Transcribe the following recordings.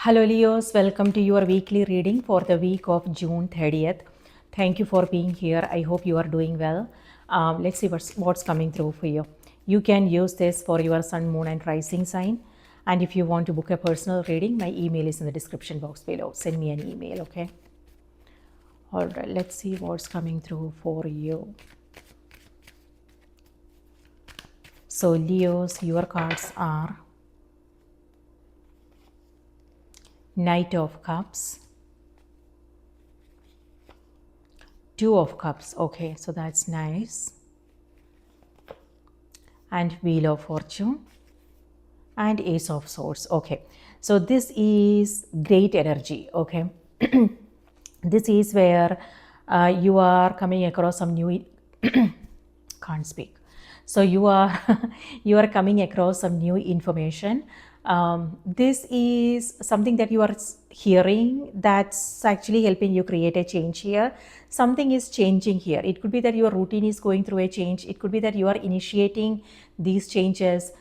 Hello Leos, welcome to your weekly reading for the week of June 30th. Thank you for being here. I hope you are doing well. Let's see what's coming through for you. You can use this for your sun, moon, and rising sign. And if you want to book a personal reading, my email is in the description box below. Send me an email, okay? All right, let's see what's coming through for you. So, Leos, your cards are Knight of Cups, Two of Cups. Okay, so that's nice. And Wheel of Fortune and Ace of Swords. Okay, so this is great energy. Okay, this is where you are coming across some new can't speak. So you are you are coming across some new information. This is something that you are hearing that's actually helping you create a change here. Something is changing here. It could be that your routine is going through a change. It could be that you are initiating these changes.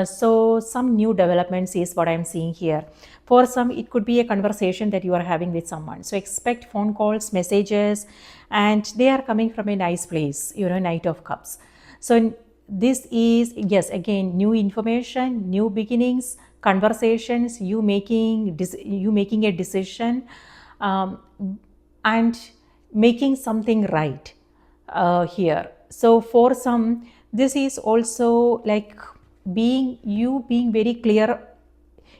So some new developments is what I'm seeing here. For some, it could be a conversation that you are having with someone. So expect phone calls, messages, and they are coming from a nice place, Knight of Cups. So this is, yes, again, new information, new beginnings, conversations, you making a decision, and making something right here. So for some, this is also like being very clear.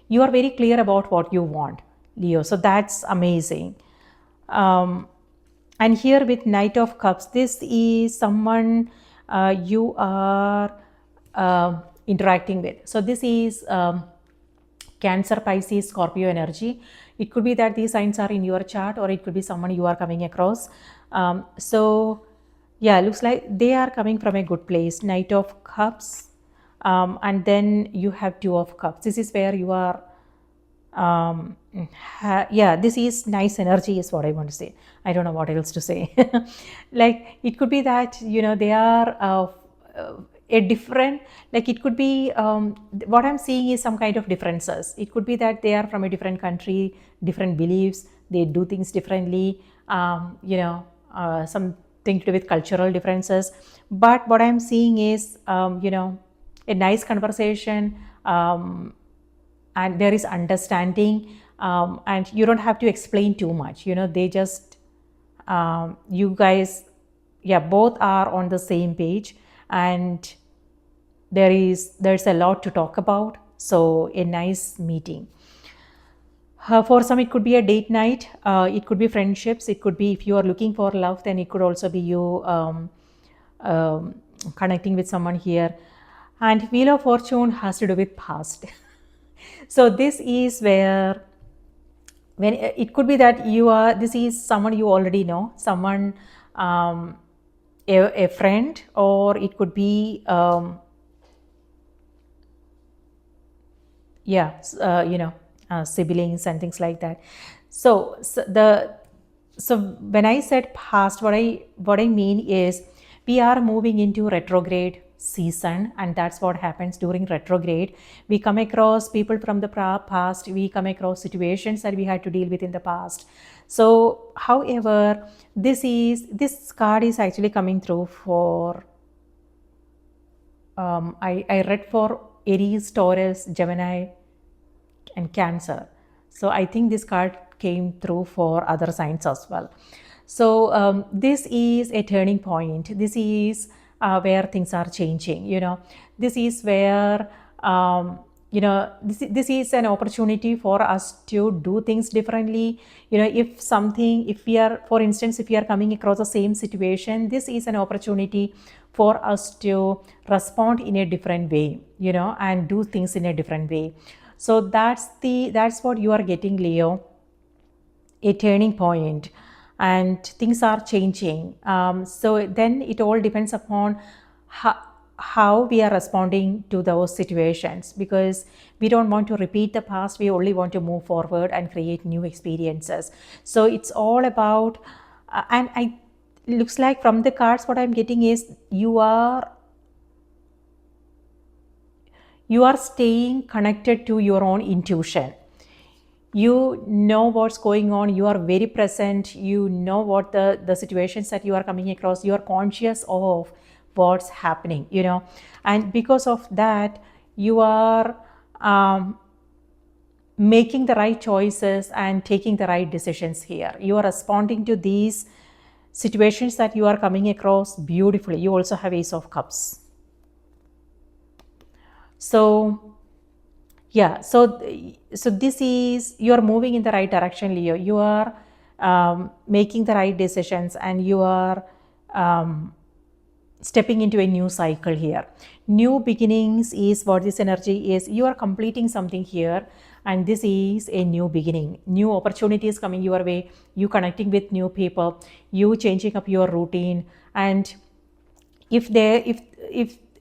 You are very clear about what you want, Leo. So that's amazing. And here with Knight of Cups, this is someone you are interacting with. So this is Cancer, Pisces, Scorpio energy. It could be that these signs are in your chart, or it could be someone you are coming across. So yeah, looks like they are coming from a good place. Knight of Cups, and then you have Two of Cups. This is where you are yeah, this is nice energy is what I want to say. I don't know what else to say. Like it could be that they are a different, like it could be what I'm seeing is some kind of differences. It could be that they are from a different country, different beliefs, they do things differently, something to do with cultural differences. But what I'm seeing is a nice conversation, and there is understanding, and you don't have to explain too much. They just you guys, yeah, both are on the same page, and there's a lot to talk about. So a nice meeting. For some, it could be a date night. It could be friendships. It could be, if you are looking for love, then it could also be you connecting with someone here. And Wheel of Fortune has to do with past. So this is where, when it could be that this is someone you already know, someone, a friend, or it could be siblings and things like that. So when I said past, what I mean is we are moving into retrograde season, and that's what happens during retrograde. We come across people from the past, we come across situations that we had to deal with in the past. So however, this card is actually coming through for I read for Aries, Taurus, Gemini, and Cancer. So I think this card came through for other signs as well. So this is a turning point. This is where things are changing. This is where this is an opportunity for us to do things differently. If we are, for instance, if we are coming across the same situation, this is an opportunity for us to respond in a different way, and do things in a different way. So that's what you are getting, Leo, a turning point, and things are changing. So then it all depends upon how we are responding to those situations, because we don't want to repeat the past. We only want to move forward and create new experiences. So it's all about, and looks like from the cards what I'm getting is you are staying connected to your own intuition. You know what's going on, you are very present, you know what the situations that you are coming across, you are conscious of what's happening, and because of that you are making the right choices and taking the right decisions here. You are responding to these situations that you are coming across beautifully. You also have Ace of Cups. So yeah, so this is, you are moving in the right direction, Leo. You are making the right decisions, and you are stepping into a new cycle here. New beginnings is what this energy is. You are completing something here, and this is a new beginning. New opportunities coming your way, you connecting with new people, you changing up your routine. And if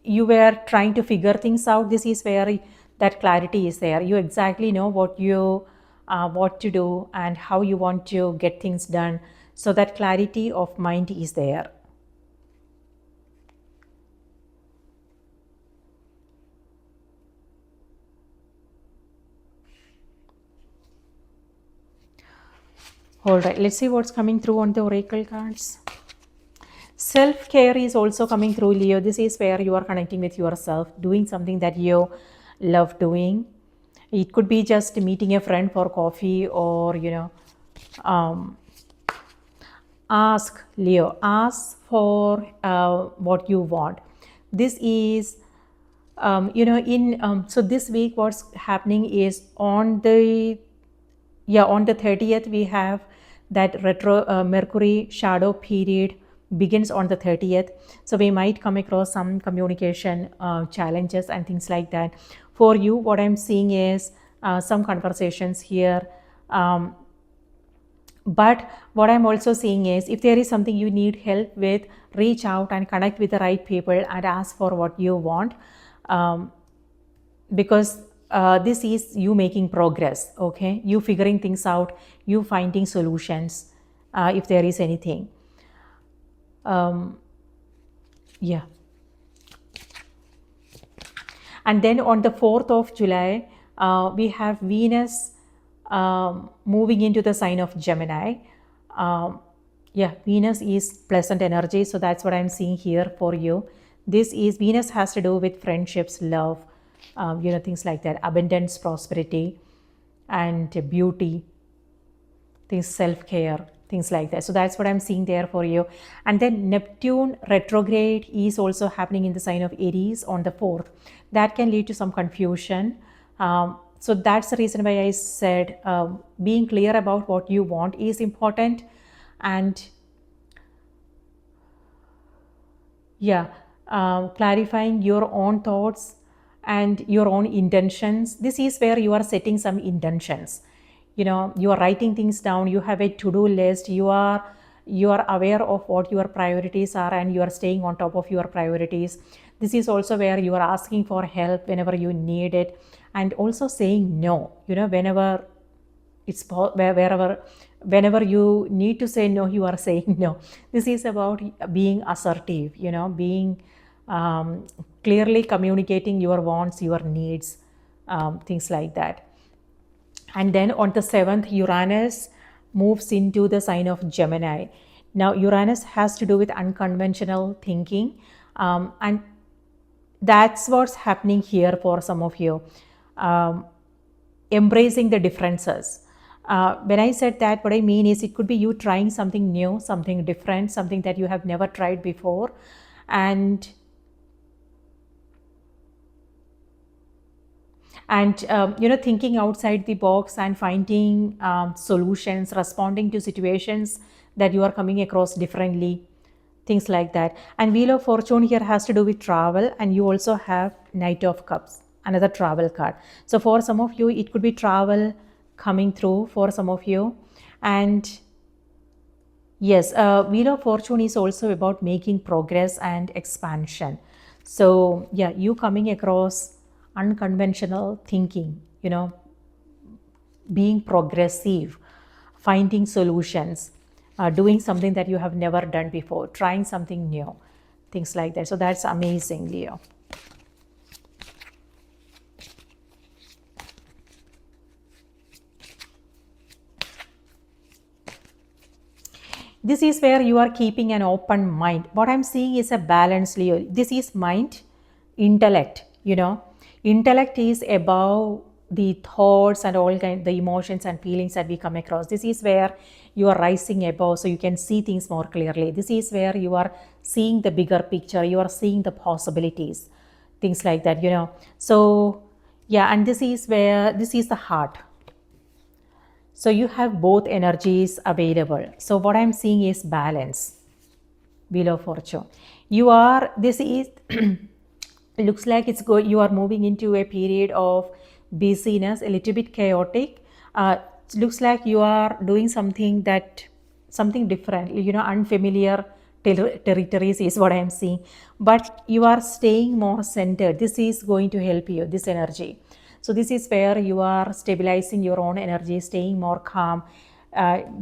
you were trying to figure things out, this is where that clarity is there. You exactly know what to do and how you want to get things done, so that clarity of mind is there. All right, let's see what's coming through on the oracle cards. Self-care is also coming through, Leo. This is where you are connecting with yourself, doing something that you love doing. It could be just meeting a friend for coffee, or um, ask, Leo, ask for what you want. This is so this week what's happening is on the 30th we have that retro Mercury shadow period begins on the 30th. So we might come across some communication challenges and things like that. For you, what I'm seeing is some conversations here. But what I'm also seeing is, if there is something you need help with, reach out and connect with the right people and ask for what you want. Because this is you making progress, okay? You figuring things out, you finding solutions, if there is anything. Yeah. And then on the 4th of July, we have Venus moving into the sign of Gemini. Yeah, Venus is pleasant energy, so that's what I'm seeing here for you. This is, Venus has to do with friendships, love, things like that, abundance, prosperity, and beauty, things, self-care, things like that. So that's what I'm seeing there for you. And then Neptune retrograde is also happening in the sign of Aries on the 4th. That can lead to some confusion. So that's the reason why I said being clear about what you want is important. And yeah, clarifying your own thoughts and your own intentions. This is where you are setting some intentions. You are writing things down, you have a to-do list, you are aware of what your priorities are, and you are staying on top of your priorities. This is also where you are asking for help whenever you need it, and also saying no, whenever it's whenever you need to say no, you are saying no. This is about being assertive, being clearly communicating your wants, your needs, things like that. And then on the 7th, Uranus moves into the sign of Gemini. Now, Uranus has to do with unconventional thinking, and that's what's happening here for some of you. Embracing the differences. When I said that, what I mean is, it could be you trying something new, something different, something that you have never tried before, and thinking outside the box and finding solutions, responding to situations that you are coming across differently, things like that. And Wheel of Fortune here has to do with travel, and you also have Knight of Cups, another travel card. So for some of you, it could be travel coming through for some of you. And yes, Wheel of Fortune is also about making progress and expansion. So yeah, you coming across unconventional thinking, being progressive, finding solutions, doing something that you have never done before, trying something new, things like that. So that's amazing, Leo. This is where you are keeping an open mind. What I'm seeing is a balance, Leo. This is mind, intellect, intellect is above the thoughts and all kind the emotions and feelings that we come across. This is where you are rising above, so you can see things more clearly. This is where you are seeing the bigger picture, you are seeing the possibilities, things like that, so yeah. And this is where this is the heart. So you have both energies available. So what I'm seeing is balance. Wheel of Fortune. You are, this is, looks like you are moving into a period of busyness, a little bit chaotic. Looks like you are doing something different, unfamiliar territories is what I am seeing. But you are staying more centered. This is going to help you, this energy. So this is where you are stabilizing your own energy, staying more calm,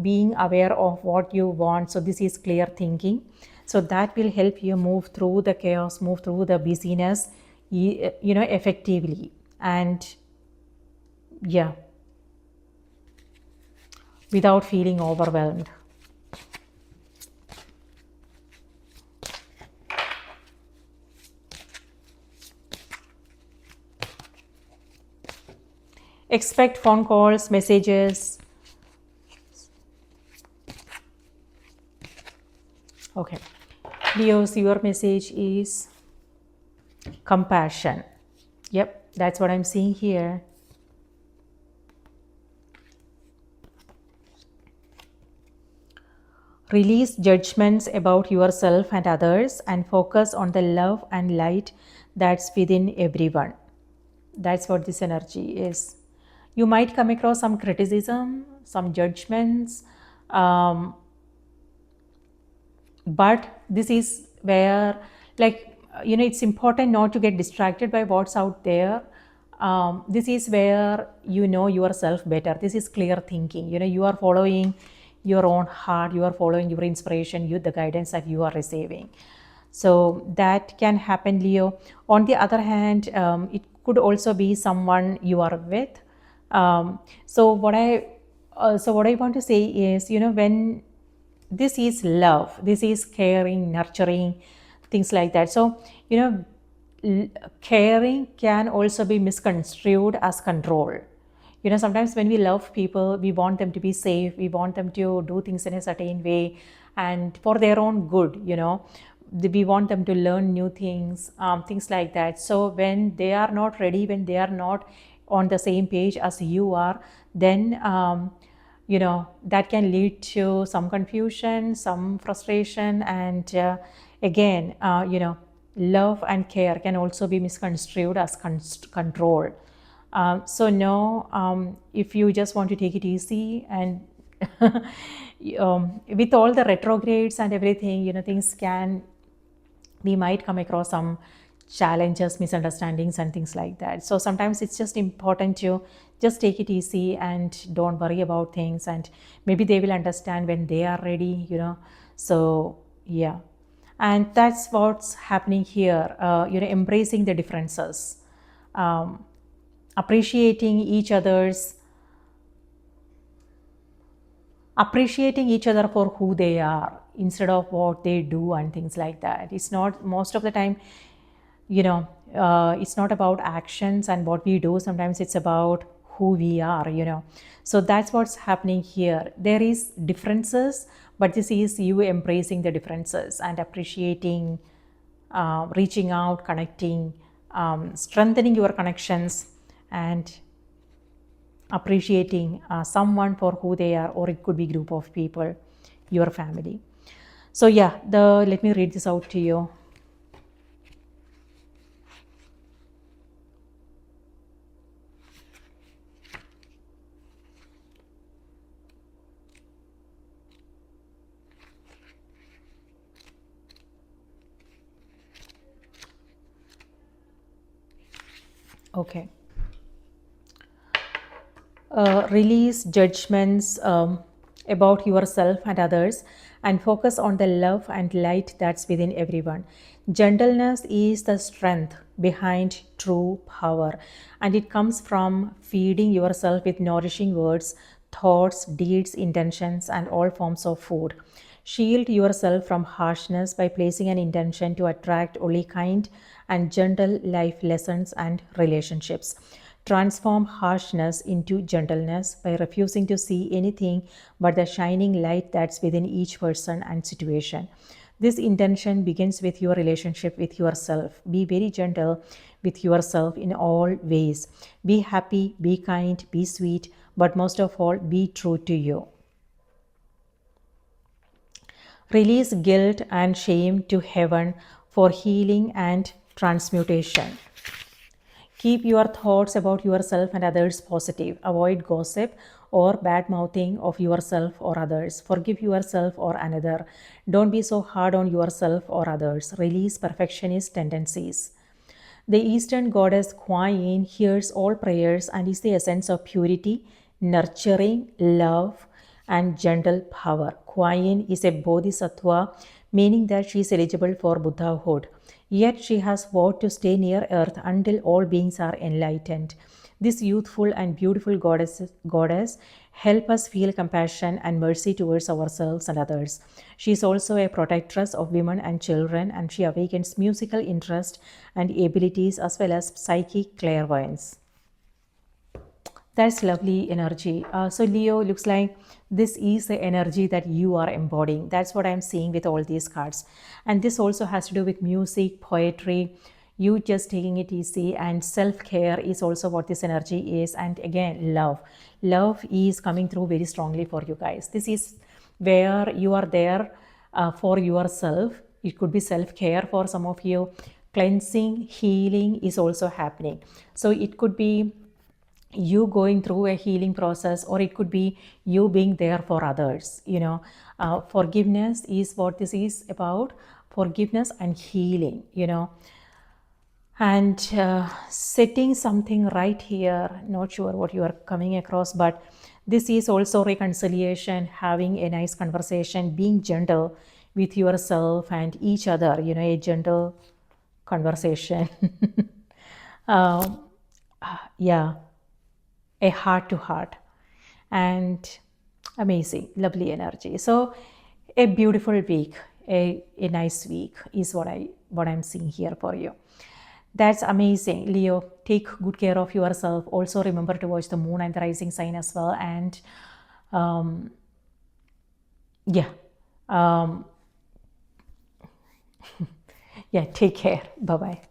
being aware of what you want. So this is clear thinking. So that will help you move through the chaos, move through the busyness, effectively. And yeah, without feeling overwhelmed. Expect phone calls, messages. Okay. Leos, your message is compassion. Yep, that's what I'm seeing here. Release judgments about yourself and others and focus on the love and light that's within everyone. That's what this energy is. You might come across some criticism, some judgments, but this is where, it's important not to get distracted by what's out there. This is where you know yourself better. This is clear thinking. You are following your own heart, you are following your inspiration, the guidance that you are receiving. So that can happen, Leo. On the other hand, it could also be someone you are with. So what I want to say is, when this is love, this is caring, nurturing, things like that. So caring can also be misconstrued as control. Sometimes when we love people, we want them to be safe, we want them to do things in a certain way and for their own good. We want them to learn new things, things like that. So when they are not ready, when they are not on the same page as you are, then that can lead to some confusion, some frustration, and again, love and care can also be misconstrued as control. So no, if you just want to take it easy and with all the retrogrades and everything, things we might come across some challenges, misunderstandings and things like that. So sometimes it's just important to just take it easy and don't worry about things, and maybe they will understand when they are ready. So yeah, and that's what's happening here. Embracing the differences, appreciating each other for who they are instead of what they do and things like that. It's not, most of the time, it's not about actions and what we do. Sometimes it's about who we are. So that's what's happening here. There is differences, but this is you embracing the differences and appreciating, reaching out, connecting, strengthening your connections, and appreciating someone for who they are, or it could be group of people, your family. So yeah, let me read this out to you. Okay. Release judgments about yourself and others and focus on the love and light that's within everyone. Gentleness is the strength behind true power, and it comes from feeding yourself with nourishing words, thoughts, deeds, intentions, and all forms of food. Shield yourself from harshness by placing an intention to attract only kind and gentle life lessons and relationships. Transform harshness into gentleness by refusing to see anything but the shining light that's within each person and situation. This intention begins with your relationship with yourself. Be very gentle with yourself in all ways. Be happy, be kind, be sweet, but most of all, be true to you. Release guilt and shame to heaven for healing and transmutation. Keep your thoughts about yourself and others positive. Avoid gossip or bad mouthing of yourself or others. Forgive yourself or another. Don't be so hard on yourself or others. Release perfectionist tendencies. The Eastern goddess Kuan Yin hears all prayers and is the essence of purity, nurturing, love, and gentle power. Kuan Yin is a bodhisattva, meaning that she is eligible for Buddhahood. Yet she has vowed to stay near earth until all beings are enlightened. This youthful and beautiful goddess help us feel compassion and mercy towards ourselves and others. She is also a protectress of women and children, and she awakens musical interest and abilities as well as psychic clairvoyance. That's lovely energy. So Leo, looks like this is the energy that you are embodying. That's what I'm seeing with all these cards. And this also has to do with music, poetry, you just taking it easy, and self-care is also what this energy is. And again, love. Love is coming through very strongly for you guys. This is where you are there for yourself. It could be self-care for some of you. Cleansing, healing is also happening. So it could be you going through a healing process, or it could be you being there for others. Forgiveness is what this is about. Forgiveness and healing, and setting something right here. Not sure what you are coming across, but this is also reconciliation, having a nice conversation, being gentle with yourself and each other, a gentle conversation. um, yeah, a heart to heart, and amazing, lovely energy. So a beautiful week, a nice week is what I'm seeing here for you. That's amazing, Leo. Take good care of yourself. Also remember to watch the moon and the rising sign as well. And yeah, yeah, take care. Bye bye.